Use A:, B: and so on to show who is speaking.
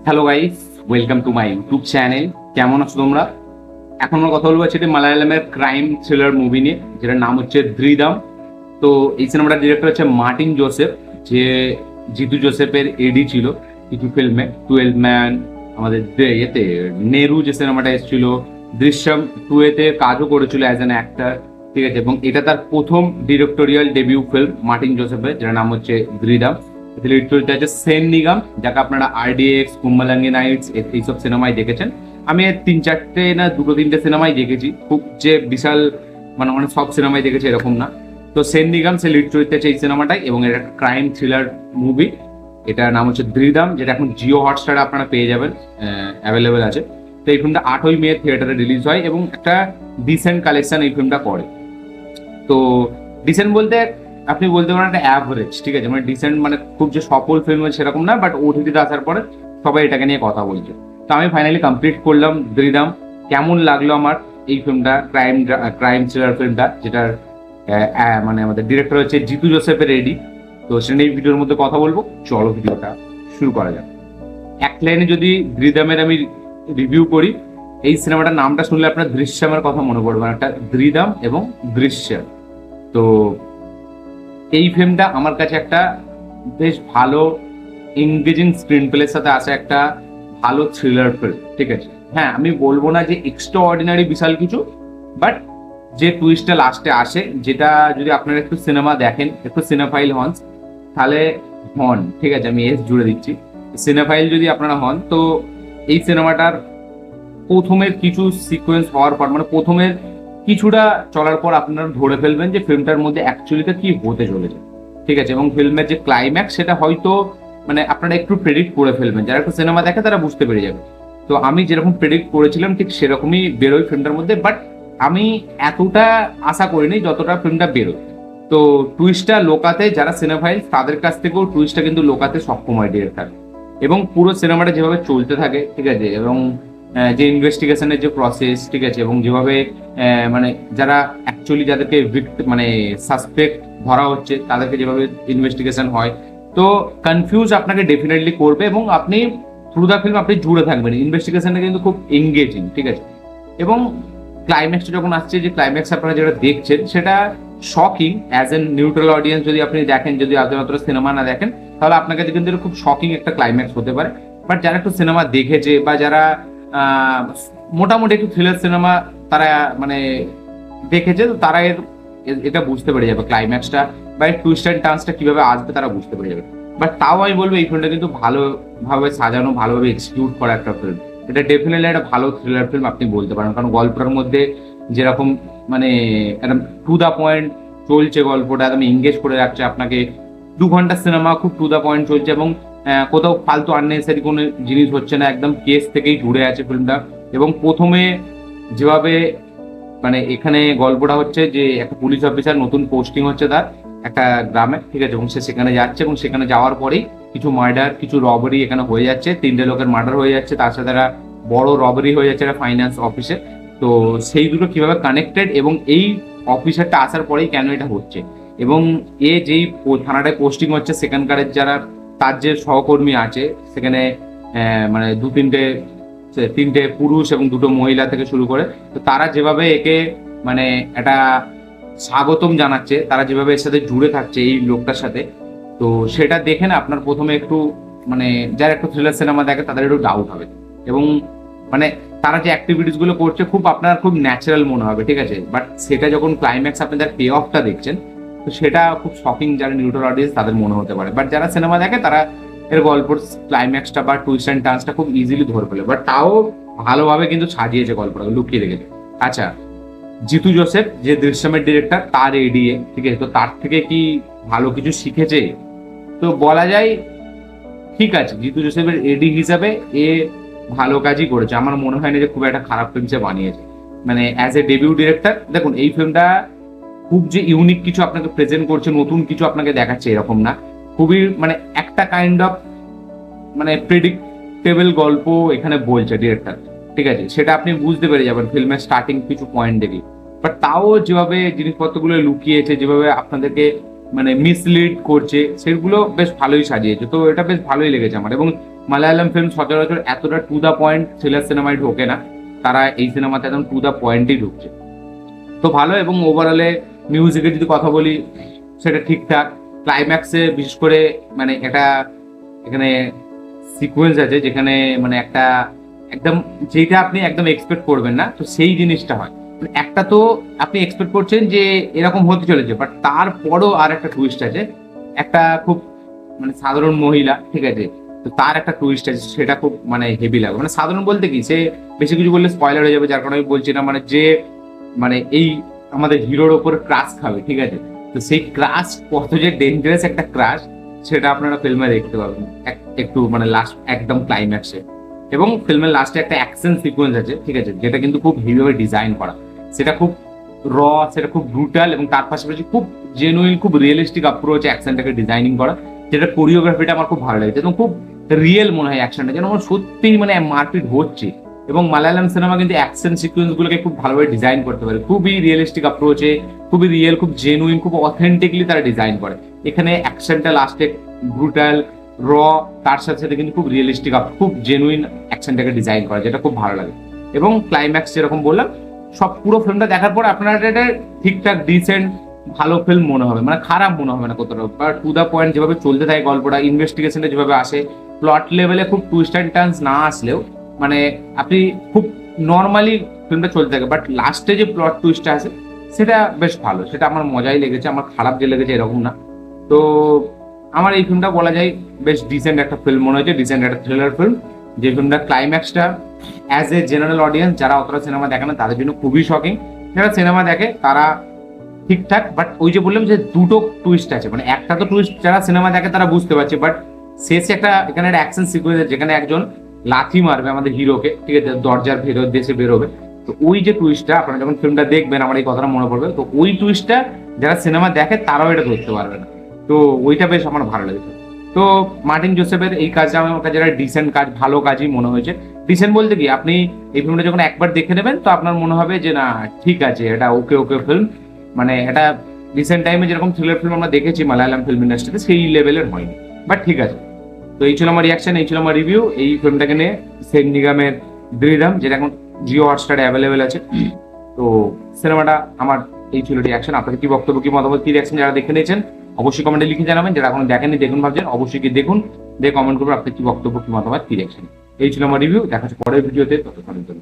A: Hello guys, welcome to my YouTube channel. কেমন আছো তোমরা? এখন আমরা কথা বলবো সেটা মালায়ালামের ক্রাইম থ্রিলার মুভি নিয়ে, যেটার নাম হচ্ছে দ্রিদাম। তো এই সিনেমাটার ডিরেক্টর হচ্ছে মার্টিন জোসেফ, যে জিতু জোসেফের এডি ছিল কিছু ফিল্মে, 12 ম্যান, আমাদের এতে নেরু যে সিনেমাটা এসেছিল, দৃশ্যম 2 এতে কাজও করেছিল অ্যাজ অ্যান অ্যাক্টর। ঠিক আছে, এবং এটা তার প্রথম ডিরেক্টোরিয়াল ডেবিউ ফিল্ম মার্টিন জোসেফের, যেটার নাম হচ্ছে দ্রিদাম। লিড চরিত্রে আছে সেন নিগম, যাকে আপনারা আরডিএক্স, কুম্বালাঙ্গি নাইটস এইসব সিনেমায় দেখেছেন। আমি এর 3-4টে না 2-3টে সিনেমায় দেখেছি, খুব যে বিশাল মানে সব সিনেমায় দেখেছি এরকম না। তো সেন নিগম সে লিড চরিত্রে আছে এই সিনেমাটাই, এবং এটা একটা ক্রাইম থ্রিলার মুভি। এটার নাম হচ্ছে দ্রিদাম, যেটা এখন জিও হটস্টারে আপনারা পেয়ে যাবেন, অ্যাভেলেবেল আছে। তো এই ফিল্মটা 8ই মে থিয়েটারে রিলিজ হয় এবং একটা ডিসেন্ট কালেকশন এই ফিল্মটা করে। তো ডিসেন্ট বলতে আপনি বলতে পারেন একটা অ্যাভারেজ, ঠিক আছে, মানে ডিসেন্ট মানে খুব যে সফল ফিল্ম সেরকম না, বাট ওটিটিতে আসার পরে সবাই এটাকে নিয়ে কথা বলছে। তো আমি ফাইনালি কমপ্লিট করলাম দ্রিদাম। কেমন লাগলো আমার এই ফিল্মটা, ক্রাইম থ্রিলার ফিল্মটা, যেটার মানে আমাদের ডিরেক্টর হচ্ছে জিতু জোসেফের রেডি। তো সেটা এই ভিডিওর মধ্যে কথা বলবো, চলো ভিডিওটা শুরু করা যাক। এক লাইনে যদি দ্রিদামের আমি রিভিউ করি, এই সিনেমাটার নামটা শুনলে আপনার দৃশ্যমের কথা মনে পড়বে, একটা দ্রিদাম এবং দৃশ্যম। তো এই ফিল্মটা আমার কাছে একটা বেশ ভালো এঙ্গেজিং স্ক্রিন প্লের সাথে আসা একটা ভালো থ্রিলার ফিল্ম। ঠিক আছে, হ্যাঁ আমি বলবো না যে এক্সট্রা অর্ডিনারি বিশাল কিছু, বাট যে টুইস্টটা লাস্টে আসে, যেটা যদি আপনারা একটু সিনেমা দেখেন, একটু সিনেফাইল হন, তাহলে হন, ঠিক আছে, আমি এস জুড়ে দিচ্ছি, সিনেফাইল যদি আপনারা হন, তো এই সিনেমাটার প্রথমের কিছু সিকোয়েন্স হওয়ার পর, মানে প্রথমের কিছুটা চলার পর আপনারা ধরে ফেলবেন যে ফিল্মটার মধ্যে অ্যাকচুয়ালিটা কি হতে চলেছে। ঠিক আছে, এবং ফিল্মের যে ক্লাইম্যাক্স সেটা হয়তো মানে আপনারা একটু প্রেডিক্ট করে ফেলবেন, যারা একটু সিনেমা দেখে তারা বুঝতে পেরে যাবে। তো আমি যেরকম প্রেডিক্ট করেছিলাম ঠিক সেরকমই বেরোয় ফিল্মটার মধ্যে, বাট আমি এতটা আশা করিনি যতটা ফিল্মটা বেরোয়। তো টুইস্টটা লোকাতে যারা সিনেফাইল তাদের কাছ থেকেও টুইস্টটা কিন্তু লোকাতে সক্ষম হয় ডিরেক্টর, এবং পুরো সিনেমাটা যেভাবে চলতে থাকে, ঠিক আছে, এবং যে ইনভেস্টিগেশনের যে প্রসেস, ঠিক আছে, এবং যেভাবে মানে যারা অ্যাকচুয়ালি যাদেরকে মানে সাসপেক্ট ধরা হচ্ছে তাদেরকে যেভাবে ইনভেস্টিগেশন হয়, তো কনফিউজ আপনাকে ডেফিনেটলি করবে, এবং আপনি থ্রু দ্য ফিল্ম আপনি জুড়ে থাকবেন। ইনভেস্টিগেশনটা কিন্তু খুব এঙ্গেজিং, ঠিক আছে, এবং ক্লাইম্যাক্সটা যখন আসছে, যে ক্লাইম্যাক্স আপনারা যেটা দেখছেন সেটা shocking. As an neutral audience যদি আপনি দেখেন, যদি আলাদা সিনেমা না দেখেন, তাহলে আপনার কাছে কিন্তু খুব শকিং একটা ক্লাইম্যাক্স হতে পারে। বাট যারা একটু সিনেমা দেখেছে বা যারা মোটামুটি একটু থ্রিলার সিনেমা তারা মানে দেখেছে, তো তারা এটা বুঝতে পেরে যাবে ক্লাইম্যাক্সটা বা এর টুইস্ট অ্যান্ড টার্নসটা কিভাবে আসবে তারা বুঝতে পেরে যাবে। বাট তাও আমি বলবো এই ফিল্মটা কিন্তু ভালোভাবে সাজানো, ভালোভাবে এক্সিকিউট করা একটা ফিল্ম। এটা ডেফিনেটলি একটা ভালো থ্রিলার ফিল্ম আপনি বলতে পারেন, কারণ গল্পটার মধ্যে যেরকম মানে একদম টু দা পয়েন্ট চলছে, গল্পটা একদম এঙ্গেজ করে রাখছে আপনাকে। 2 ঘন্টা সিনেমা খুব টু দা পয়েন্ট চলছে, এবং কোথাও ফালতু আননেসেসারি কোনো জিনিস হচ্ছে না, একদম কেস থেকেই জুড়ে আছে ফিল্মটা। এবং প্রথমে যেভাবে মানে এখানে গল্পটা হচ্ছে যে একটা পুলিশ অফিসার নতুন পোস্টিং হচ্ছে তার একটা গ্রামে, ঠিক আছে, এবং সে সেখানে যাচ্ছে, এবং সেখানে যাওয়ার পরেই কিছু মার্ডার, কিছু রবারি এখানে হয়ে যাচ্ছে, 3টে লোকের মার্ডার হয়ে যাচ্ছে, তার সাথে একটা বড় রবারি হয়ে যাচ্ছে একটা ফাইন্যান্স অফিসে। তো সেই দুটো কিভাবে কানেক্টেড, এবং এই অফিসারটা আসার পরেই কেন এটা হচ্ছে, এবং যেই থানাটায় পোস্টিং হচ্ছে সেখানকারের যারা তার যে সহকর্মী আছে সেখানে, মানে 3টে পুরুষ এবং 2টো মহিলা থেকে শুরু করে, তো তারা যেভাবে একে মানে একটা স্বাগতম জানাচ্ছে, তারা যেভাবে এর সাথে জুড়ে থাকছে এই লোকটার সাথে, তো সেটা দেখে না আপনার প্রথমে একটু মানে যারা একটু থ্রিলার সিনেমা দেখে তাদের একটু ডাউট হবে, এবং মানে তারা যে অ্যাক্টিভিটিস গুলো করছে আপনার খুব ন্যাচারাল মনে হবে, ঠিক আছে, বাট সেটা যখন ক্লাইম্যাক্স আপনি তার পে অফটা দেখছেন, তো সেটা খুব শকিং যারা নিউট্রাল অডিয়েন্স তাদের মনে হতে পারে। বাট যারা সিনেমা দেখে তারা এর গল্পের ক্লাইম্যাক্সটা বা টুইস্ট অ্যান্ড টার্নসটা খুব ইজিলি ধরে ফেলে, বাট তাও ভালোভাবে কিন্তু সাজিয়েছে গল্পটা, লুকিয়ে রেখেছে। আচ্ছা, জিতু জোসেফ যে দৃশ্যমের ডিরেক্টর, তার এডিএ, ঠিক আছে, তো তার থেকে কি ভালো কিছু শিখেছে? তো বলা যায় ঠিক আছে, জিতু জোসেফের এডি হিসাবে এ ভালো কাজই করেছে। আমার মনে হয় না যে খুব একটা খারাপ ফিল্ম সে বানিয়েছে। মানে অ্যাজ এ ডেবিউ ডিরেক্টর দেখুন, এই ফিল্মটা খুব যে ইউনিক কিছু আপনাকে প্রেজেন্ট করছে, নতুন কিছু আপনাকে দেখাচ্ছে এরকম না। খুবই মানে একটা কাইন্ড অফ মানে প্রেডিক্টেবল গল্প এখানে বলছে ডিরেক্টর, ঠিক আছে, সেটা আপনি বুঝতে পেরে যাবেন ফিল্মের স্টার্টিং কিছু পয়েন্ট দেখে। বাট তাও যেভাবে জিনিসপত্রগুলো লুকিয়েছে, যেভাবে আপনাদেরকে মানে মিসলিড করছে, সেগুলো বেশ ভালোই সাজিয়েছে। তো এটা বেশ ভালোই লেগেছে আমার, এবং মালায়ালাম ফিল্ম সচরাচর এতটা টু দ্য পয়েন্ট থ্রিলার সিনেমায় ঢোকে না, তারা এই সিনেমাতে একদম টু দ্য পয়েন্টই ঢুকছে। তো ভালো, এবং ওভারঅলে মিউজিকের যদি কথা বলি সেটা ঠিকঠাক। ক্লাইম্যাক্সে বিশেষ করে মানে একটা এখানে সিকোয়েন্স আছে যেখানে মানে একটা একদম যেটা আপনি একদম এক্সপেক্ট করবেন না, তো সেই জিনিসটা হয়। মানে একটা তো আপনি এক্সপেক্ট করছেন যে এরকম হতে চলেছে, বাট তারপরও আর একটা টুইস্ট আছে। একটা খুব মানে সাধারণ মহিলা, ঠিক আছে, তো তার একটা টুইস্ট আছে, সেটা খুব মানে হেভি লাগে। মানে সাধারণ বলতে কি, সে বেশি কিছু বললে স্পয়লার হয়ে যাবে, যার কারণে আমি বলছি না। মানে যে মানে এই আমাদের হিরোর ওপর ক্রাশ খাবে, ঠিক আছে, তো সেই ক্রাশ কত যে ডেঞ্জারাস একটা ক্রাশ, সেটা আপনারা ফিল্মে দেখতে পাবেন একটু মানে লাস্ট একদম ক্লাইম্যাক্সে। এবং ফিল্মের লাস্টে একটা অ্যাকশন সিকোয়েন্স আছে, ঠিক আছে, যেটা কিন্তু খুব হেভিভাবে ডিজাইন করা। সেটা খুব র, সেটা খুব ব্রুটাল, এবং তার পাশাপাশি খুব জেনুইন, খুব রিয়েলিস্টিক অ্যাপ্রোচ অ্যাকশনটাকে ডিজাইনিং করা, যেটা কোরিওগ্রাফিটা আমার খুব ভালো লেগেছে এবং খুব রিয়েল মনে হয় অ্যাকশনটা, যেন আমার সত্যিই মানে মারপিট হচ্ছে। এবং মালায়ালাম সিনেমা কিন্তু অ্যাকশন সিকোয়েন্স গুলোকে খুব ভালোভাবে ডিজাইন করতে পারে, খুবই রিয়েলিস্টিক অ্যাপ্রোচে, খুবই রিয়েল, খুব জেনুইন, খুব অথেন্টিকলি তারা ডিজাইন করে। এখানে অ্যাকশনটা লাস্টে ব্রুটাল, র, তার সাথে সাথে কিন্তু খুব রিয়েলিস্টিক, খুব জেনুইন অ্যাকশনটাকে ডিজাইন করে, যেটা খুব ভালো লাগে। এবং ক্লাইম্যাক্স যেরকম বললাম, সব পুরো ফিল্মটা দেখার পর আপনার এটা ঠিকঠাক ডিসেন্ট ভালো ফিল্ম মনে হবে, মানে খারাপ মনে হবে না কোথাও। বা টু দ্য পয়েন্ট যেভাবে চলতে থাকে গল্পটা, ইনভেস্টিগেশনটা যেভাবে আসে, প্লট লেভেলে খুব টুইস্ট অ্যান্ড টার্নস না আসলেও মানে আপনি খুব নর্মালি ফিল্মটা চলতে থাকে, বাট লাস্টে যে প্লট টুইস্টটা আছে সেটা বেশ ভালো, সেটা আমার মজাই লেগেছে, আমার খারাপ যে লেগেছে এরকম না। তো আমার এই ফিল্মটা বলা যায় বেশ ডিসেন্ট একটা ফিল্ম মনে হয়েছে, ডিসেন্ট একটা থ্রিলার ফিল্ম। যে ফিল্মটা ক্লাইম্যাক্সটা অ্যাজ এ জেনারেল অডিয়েন্স যারা অতটা সিনেমা দেখে না তাদের জন্য খুবই শকিং, যারা সিনেমা দেখে তারা ঠিকঠাক। বাট ওই যে বললাম যে দুটো টুইস্ট আছে, মানে একটা তো টুইস্ট যারা সিনেমা দেখে তারা বুঝতে পারছে, বাট শেষে একটা এখানে একটা অ্যাকশন সিকুয়েন্স আছে যেখানে একজন লাথি মারবে আমাদের হিরোকে, ঠিক আছে, দরজার ভেতর দেশে বেরোবে। তো ওই যে টুইস্টটা আপনারা যখন ফিল্মটা দেখবেন আমার এই কথাটা মনে পড়বে, তো ওই টুইস্টটা যারা সিনেমা দেখে তারাও এটা ধরতে পারবে না। তো ওইটা বেশ আমার ভালো লেগেছে। তো মার্টিন জোসেফের এই কাজটা আমার কাছে একটা ডিসেন্ট কাজ, ভালো কাজই মনে হয়েছে। ডিসেন্ট বলতে কি, আপনি এই ফিল্মটা যখন একবার দেখে নেবেন তো আপনার মনে হবে যে না ঠিক আছে, এটা ওকে ওকে ফিল্ম, মানে এটা রিসেন্ট টাইমে যেরকম থ্রিলার ফিল্ম আমরা দেখেছি মালায়ালাম ফিল্ম ইন্ডাস্ট্রিতে সেই লেভেলের হয়নি, বাট ঠিক আছে। তো এই ছিল আমার রিয়াকশন, এই ছিল আমার রিভিউ এই ফিল্মটাকে নিয়ে, সেন নিগমের দ্রিধাম, যেটা এখন জিও হটস্টারে অ্যাভেলেবেল আছে। তো সিনেমাটা আমার এই ছিল রিয়াকশন। আপনাদের কি বক্তব্য, কি মতামত, কি রিয়াকশন যারা দেখে নিয়েছেন অবশ্যই কমেন্টে লিখে জানাবেন, যারা এখন দেখেননি দেখুন ভাবছেন অবশ্যই কি দেখুন, দেখে কমেন্ট করবেন আপনার কি বক্তব্য, কি মতামত, কি রিয়াকশন। এই ছিল আমার রিভিউ, দেখা হচ্ছে পরের ভিডিওতে, ততক্ষণের জন্য।